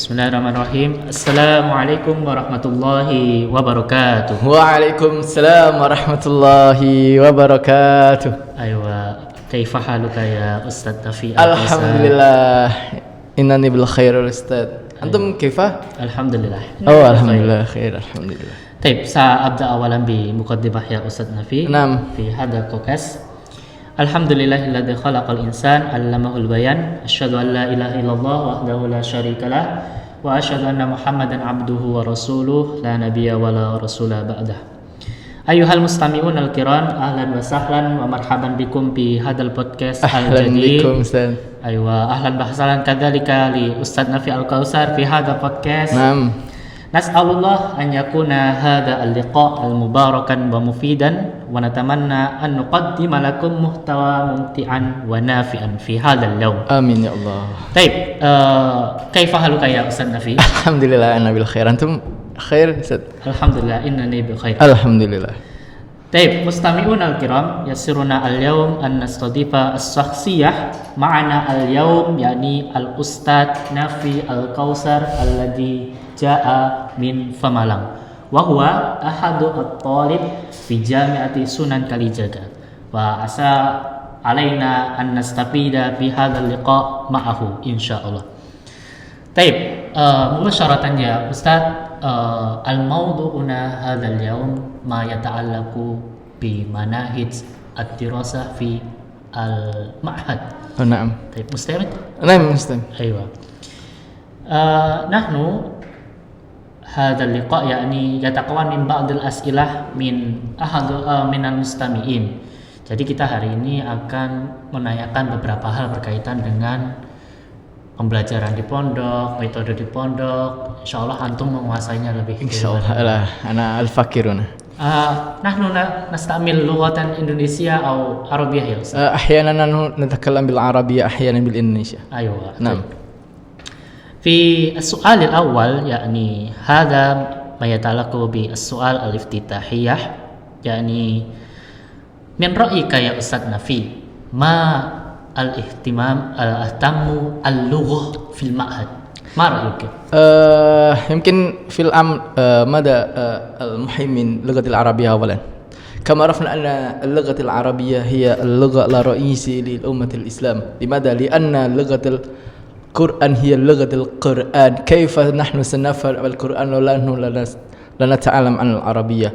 Bismillahirrahmanirrahim. Assalamualaikum warahmatullahi wabarakatuh. Waalaikumsalam warahmatullahi wabarakatuh. Aywa, kaifa haluka ya Ustaz Nafi? Alhamdulillah. Innani bil khair Ustaz. Antum kaifa? Alhamdulillah. Alhamdulillah khair, alhamdulillah. طيب سأبدأ أولا بمقدمة يا أستاذ نفي. نعم. في هذا البودكاست. الحمد لله الذي خلق الإنسان علمه البيان. أشهد أن لا إله إلا الله وحده لا شريك له وأشهد أن محمدا عبده ورسوله لا نبي ولا رسول بعده. أيها المستمعون الكرام أهلا وسهلا ومرحبا بكم في هذا البودكاست الجديد. أهلا بكم أستاذ. أيوة أهلا وسهلا كذلك لأستاذ نفي الكوثر في هذا البودكاست. نعم. نسأل الله أن يكون هذا اللقاء المباركا ومفيدا ونتمنى أن نقدم لكم محتوى ممتعا ونافعا في هذا اليوم. آمين يا الله. طيب كيف حالك يا أستاذ نفي؟ الحمد لله أنا بالخير. أنتم خير أستاذ؟ الحمد لله إنني بخير. الحمد لله. طيب مستمعون الكرام يسرنا اليوم أن نستضيف الشخصية معنا اليوم يعني الأستاذ نفي الكوثر الذي جاء من فمالان وهو أحد الطالب في جامعة سنن كاليجاga وعسى علينا أن نستفيد في هذا اللقاء معه إن شاء الله. طيب مباشرة يا أستاذ الموضوعنا هذا اليوم ما يتعلق بمناهج الدراسة في المعهد. نعم. طيب مستمع؟ نعم مستمع. أيوة. نحن هذا اللقاء يعني يتكون من بعض الأسئلة من المستمعين. Jadi kita hari ini akan menanyakan beberapa hal berkaitan dengan pembelajaran di pondok, metode di pondok. Insyaallah antum menguasainya lebih. Insyaallah. Ana al-fakiruna. نحن نستعمل لغة إندونيسية أو عربية يا أستاذ؟ أحيانا نتكلم بالعربية أحيانا بالإندونيسية. أيوة. نعم. في السؤال الأول يعني هذا ما يتعلق بالسؤال الافتتاحية يعني من رأيك يا أستاذ نفي ما الاهتم اللغة في المعهد ما رأيك؟ يمكن في مدى المهم من اللغة العربية أولا كما عرفنا أن اللغة العربية هي اللغة الرئيسية للأمة الإسلام. لماذا؟ لأن لغة القرآن هي لغة القرآن. كيف نحن سنفهم القرآن لا نتعلم عن العربية؟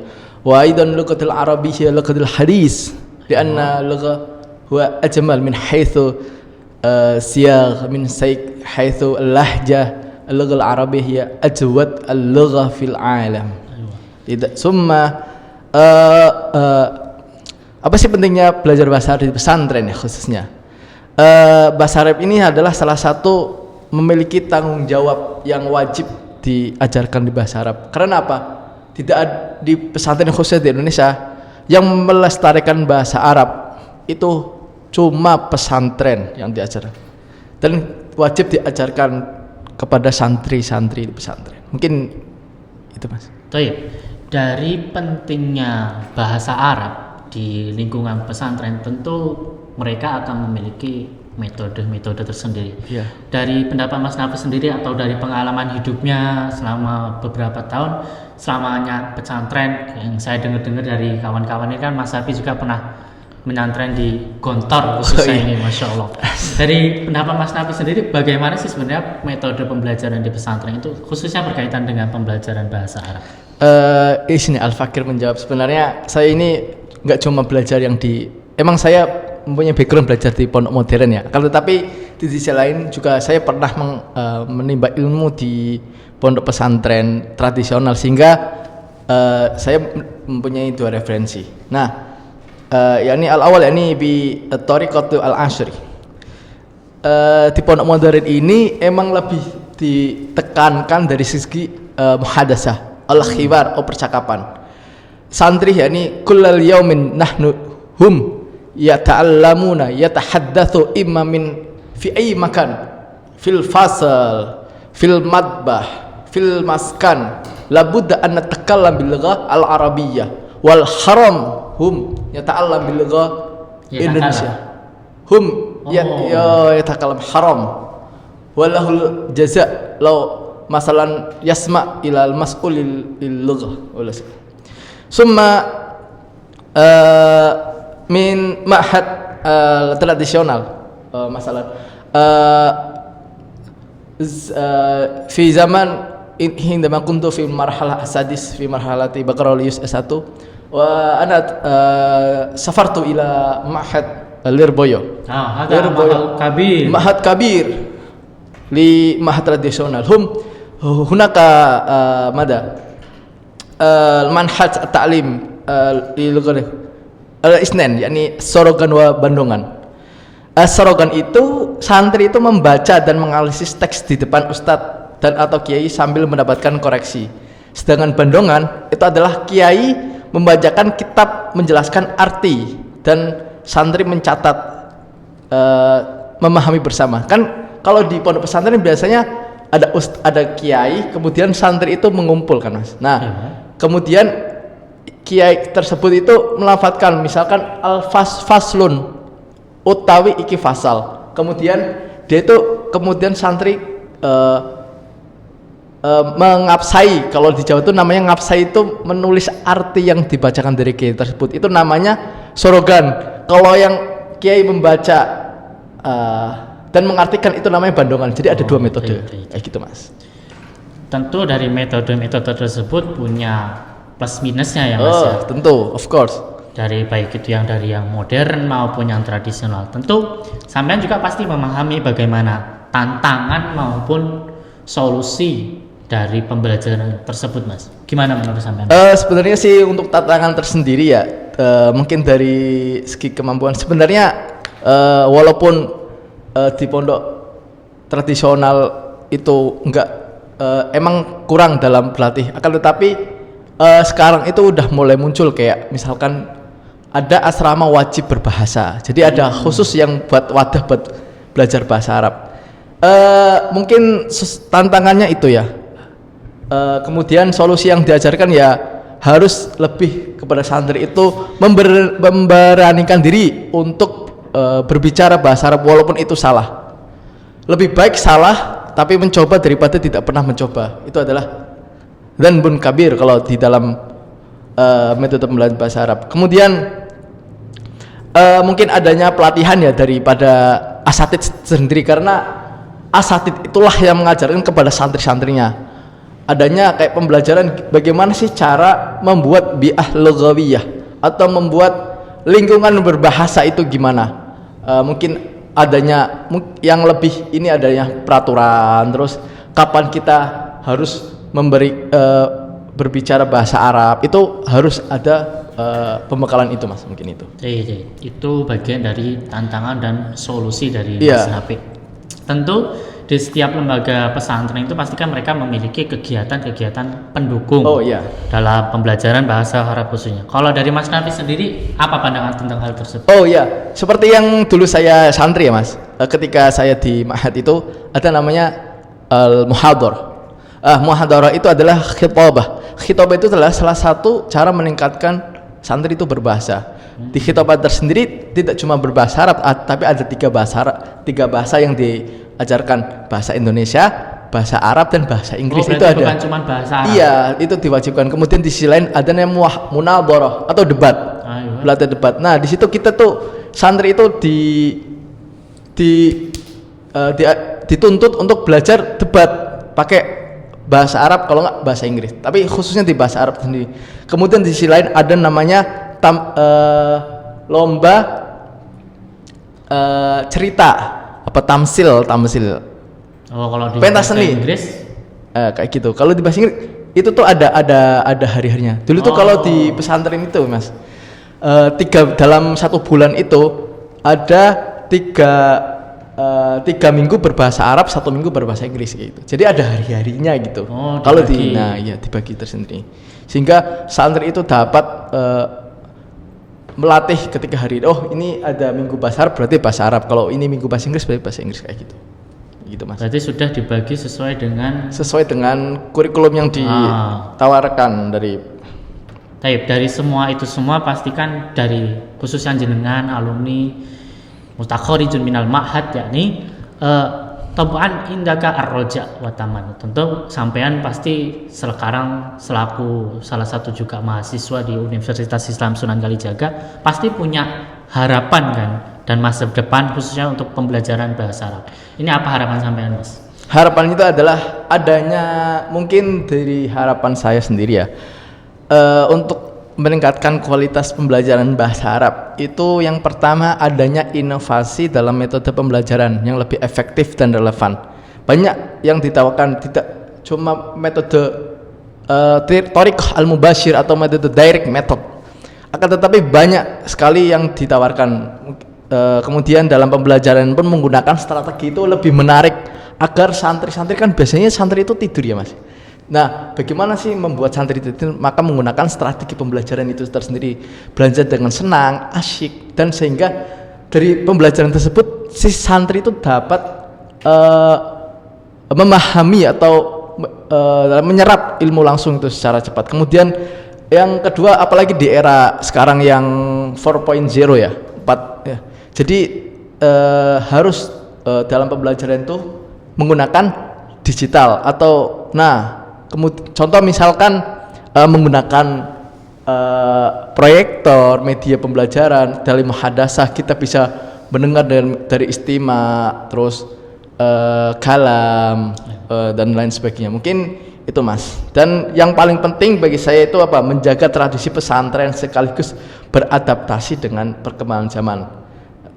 وأيضا اللغة العربية هي لغة الحديث لأن اللغة هو أجمل من حيث سياق من حيث اللهجة. اللغة العربية هي أجود اللغة في العالم. ثم apa sih pentingnya belajar bahasa Arab di pesantren ya khususnya? Bahasa Arab ini adalah salah satu memiliki tanggung jawab yang wajib diajarkan di bahasa Arab. Karena apa? Tidak ada di pesantren khususnya di Indonesia yang melestarikan bahasa Arab itu cuma pesantren yang diajarkan dan wajib diajarkan kepada santri-santri di pesantren. Mungkin itu Mas. Baik. Dari pentingnya bahasa Arab di lingkungan pesantren tentu mereka akan memiliki metode-metode tersendiri. Yeah. Dari pendapat Mas Nafi sendiri atau dari pengalaman hidupnya selama beberapa tahun selamanya pesantren yang saya dengar-dengar dari kawan-kawan ini kan Mas Nafi juga pernah menyantren di Gontor khususnya ini, Masya Allah. Dari pendapat Mas Nafi sendiri, bagaimana sih sebenarnya metode pembelajaran di pesantren itu, khususnya berkaitan dengan pembelajaran bahasa Arab? Ini Al-Fakir menjawab. Sebenarnya saya ini nggak cuma belajar yang emang saya mempunyai background belajar di pondok modern ya. Kalau tetapi di sisi lain juga saya pernah menimba ilmu di pondok pesantren tradisional sehingga saya mempunyai dua referensi. Nah. yakni al-awal yakni bi tariqatu al-ashri. Di pondok modern ini emang lebih ditekankan dari segi muhadasah, al-khibar, percakapan. Santri yakni kullal yaumin nahnu hum yata'allamuna yatahaddatsu imma min fi ayyi makan fil fasal fil madbah fil maskan labudda an natakallam bil lughah al-arabiyyah wal haram hum yata'allam bil lughah Indonesia. Hum yatakalam haram walahul jaza law masalan yasma ilal mas'ul lil lughah wala summa min ma'had tradisional masalan fi zaman hindama kuntu fi marhalah asadis fi marhalati baccalaureus S1 wa ana safartu ila ma'had Lirboyo. Hada Mahad Kabir li Mahad tradisional hunaka mada manhaj at-ta'lim al-isnan yakni Sorogan wa Bandungan. Sorogan itu santri itu membaca dan menganalisis teks di depan ustadz dan atau kiai sambil mendapatkan koreksi. Sedangkan Bandungan itu adalah kiai membacakan kitab menjelaskan arti dan santri mencatat, memahami bersama. Kan kalau di pondok pesantren biasanya ada kiai, kemudian santri itu mengumpulkan, Mas. Nah, kemudian kiai tersebut itu melafadzkan misalkan faslun utawi iki fasal. Kemudian dia itu santri mengapsai, kalau di Jawa itu namanya ngapsai, itu menulis arti yang dibacakan dari kiai tersebut, itu namanya sorogan. Kalau yang kiai membaca dan mengartikan itu namanya Bandungan. Jadi ada dua metode kayak gitu, Mas. Tentu dari metode-metode tersebut punya plus minusnya ya, Mas ya. Tentu, of course. Dari baik itu dari yang modern maupun yang tradisional. Tentu sampean juga pasti memahami bagaimana tantangan maupun solusi dari pembelajaran tersebut, Mas. Gimana menurut sampean? Sebenarnya sih untuk tantangan tersendiri ya, mungkin dari segi kemampuan sebenarnya walaupun di pondok tradisional itu enggak emang kurang dalam berlatih, akan tetapi sekarang itu udah mulai muncul kayak misalkan ada asrama wajib berbahasa, jadi ada khusus yang buat wadah buat belajar bahasa Arab. Mungkin tantangannya itu ya. Kemudian solusi yang diajarkan ya harus lebih kepada santri itu memberanikan diri untuk berbicara bahasa Arab walaupun itu salah. Lebih baik salah tapi mencoba daripada tidak pernah mencoba. Itu adalah dzanbun kabir kalau di dalam metode pembelajaran bahasa Arab. Kemudian mungkin adanya pelatihan ya daripada asatid sendiri, karena asatid itulah yang mengajarkan kepada santri-santrinya. Adanya kayak pembelajaran bagaimana sih cara membuat bi'ah lughawiyah atau membuat lingkungan berbahasa itu gimana. Mungkin adanya yang lebih ini adanya peraturan, terus kapan kita harus berbicara bahasa Arab, itu harus ada pembekalan itu, Mas, mungkin itu. Itu bagian dari tantangan dan solusi dari Mas Hafid. Tentu di setiap lembaga pesantren itu pastikan mereka memiliki kegiatan-kegiatan pendukung dalam pembelajaran bahasa Arab khususnya. Kalau dari Mas Nafi sendiri, apa pandangan tentang hal tersebut? Seperti yang dulu saya santri ya, Mas. Ketika saya di Ma'had itu ada namanya al-muhadharah. Muhadharah itu adalah khitabah. Khitabah itu adalah salah satu cara meningkatkan santri itu berbahasa. Di khitabah tersendiri tidak cuma berbahasa Arab, tapi ada tiga bahasa yang diajarkan: bahasa Indonesia, bahasa Arab, dan bahasa Inggris. Itu ada. Bukan cuma bahasa Arab. Iya, itu diwajibkan. Kemudian di sisi lain ada namanya munadharah atau debat. Belajar debat. Nah, di situ kita tuh santri itu dituntut untuk belajar debat pakai bahasa Arab, kalau nggak bahasa Inggris. Tapi khususnya di bahasa Arab sendiri. Kemudian di sisi lain ada namanya lomba cerita, apa tamsil. Kalau di pentas bahasa seni Inggris kayak gitu. Kalau di bahasa Inggris itu tuh ada hari-harinya. Dulu tuh kalau di pesantren itu, Mas, dalam 1 bulan itu ada 3 minggu berbahasa Arab, 1 minggu berbahasa Inggris gitu. Jadi ada hari-harinya gitu. Kalau dibagi tersendiri, sehingga santri itu dapat melatih ketika hari ini ada minggu bahasa Arab berarti bahasa Arab, kalau ini minggu bahasa Inggris berarti bahasa Inggris, kayak gitu, Mas. Berarti sudah dibagi sesuai dengan kurikulum yang ditawarkan dari semua itu semua. Pastikan dari khususnya jenengan alumni Mustakhorijun minal Ma'had, yakni Tabuan indaka ar-roja wa taman. Tentu sampean pasti sekarang selaku salah satu juga mahasiswa di Universitas Islam Sunan Kalijaga pasti punya harapan kan dan masa depan khususnya untuk pembelajaran bahasa Arab. Ini apa harapan sampean, Mas? Harapan itu adalah adanya, mungkin dari harapan saya sendiri ya, untuk meningkatkan kualitas pembelajaran bahasa Arab itu yang pertama adanya inovasi dalam metode pembelajaran yang lebih efektif dan relevan. Banyak yang ditawarkan, tidak cuma metode thoriqah al-mubashir atau metode direct method, akan tetapi banyak sekali yang ditawarkan. Kemudian dalam pembelajaran pun menggunakan strategi itu lebih menarik agar santri-santri, kan biasanya santri itu tidur ya Mas. Nah, bagaimana sih membuat santri itu? Maka menggunakan strategi pembelajaran itu tersendiri, belajar dengan senang, asyik, dan sehingga dari pembelajaran tersebut si santri itu dapat memahami atau menyerap ilmu langsung itu secara cepat. Kemudian yang kedua, apalagi di era sekarang yang 4.0 ya, 4 ya. Jadi harus dalam pembelajaran itu menggunakan digital atau contoh misalkan menggunakan proyektor, media pembelajaran dari muhadasah, kita bisa mendengar dari istima, terus kalam dan lain sebagainya. Mungkin itu Mas. Dan yang paling penting bagi saya itu apa? Menjaga tradisi pesantren sekaligus beradaptasi dengan perkembangan zaman.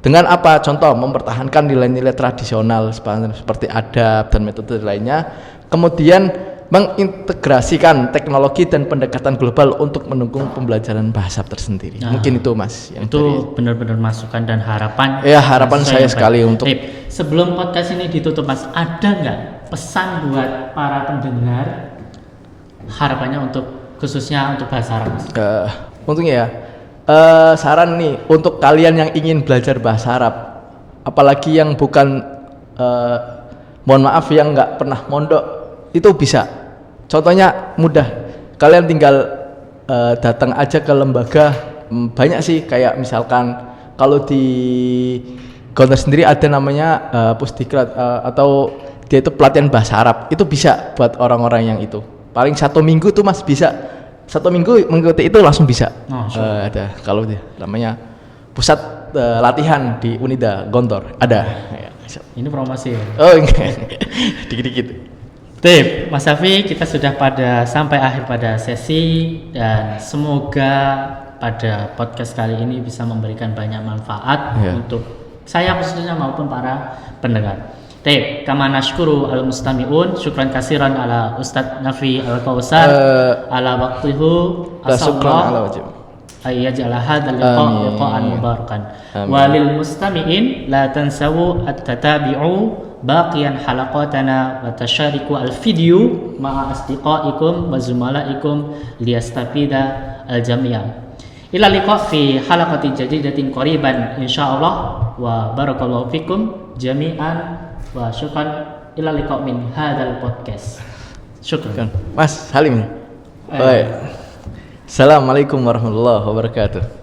Dengan apa? Contoh, mempertahankan nilai-nilai tradisional seperti adab dan metode lainnya. Kemudian mengintegrasikan teknologi dan pendekatan global untuk mendukung pembelajaran bahasa tersendiri. Mungkin itu Mas. Itu benar-benar masukan dan harapan. Ya, harapan saya sekali untuk. Sebelum podcast ini ditutup Mas, ada nggak pesan buat para pendengar, harapannya untuk khususnya untuk bahasa Arab? Untungnya ya, saran nih untuk kalian yang ingin belajar bahasa Arab, apalagi yang bukan, mohon maaf, yang nggak pernah mondok, itu bisa. Contohnya mudah, kalian tinggal datang aja ke lembaga. Banyak sih, kayak misalkan kalau di Gontor sendiri ada namanya Pusdiklat, atau dia itu pelatihan bahasa Arab. Itu bisa buat orang-orang yang itu. Paling 1 minggu tuh Mas bisa. 1 minggu mengikuti itu langsung bisa. Ada kalau dia namanya pusat latihan di Unida Gontor ada. Ini promosi. Oh enggak. Dikit-dikit. Mas Safi, kita sudah sampai akhir pada sesi, dan semoga pada podcast kali ini bisa memberikan banyak manfaat untuk saya khususnya maupun para pendengar. Kama nashkuru al-mustami'un, syukran kasiran ala Ustadz Nafi Al-Kausar ala waktuhu, asallallahu ayyaj'ala hadzal liqa'an mubarakan. Walil mustami'in la tansawu at-tatabi'u baqiyan halaqatana wa tashariku al-video ma'a asdiqaikum wa zumalaikum liyastafida al-jami'a. Ila liqa fi halaqatin jadidatin qariban insyaallah, wa barakallahu fikum jami'an wa syukran. Ila liqa min hadzal podcast. Syukran. Mas Halim. Baik. Assalamualaikum warahmatullahi wabarakatuh.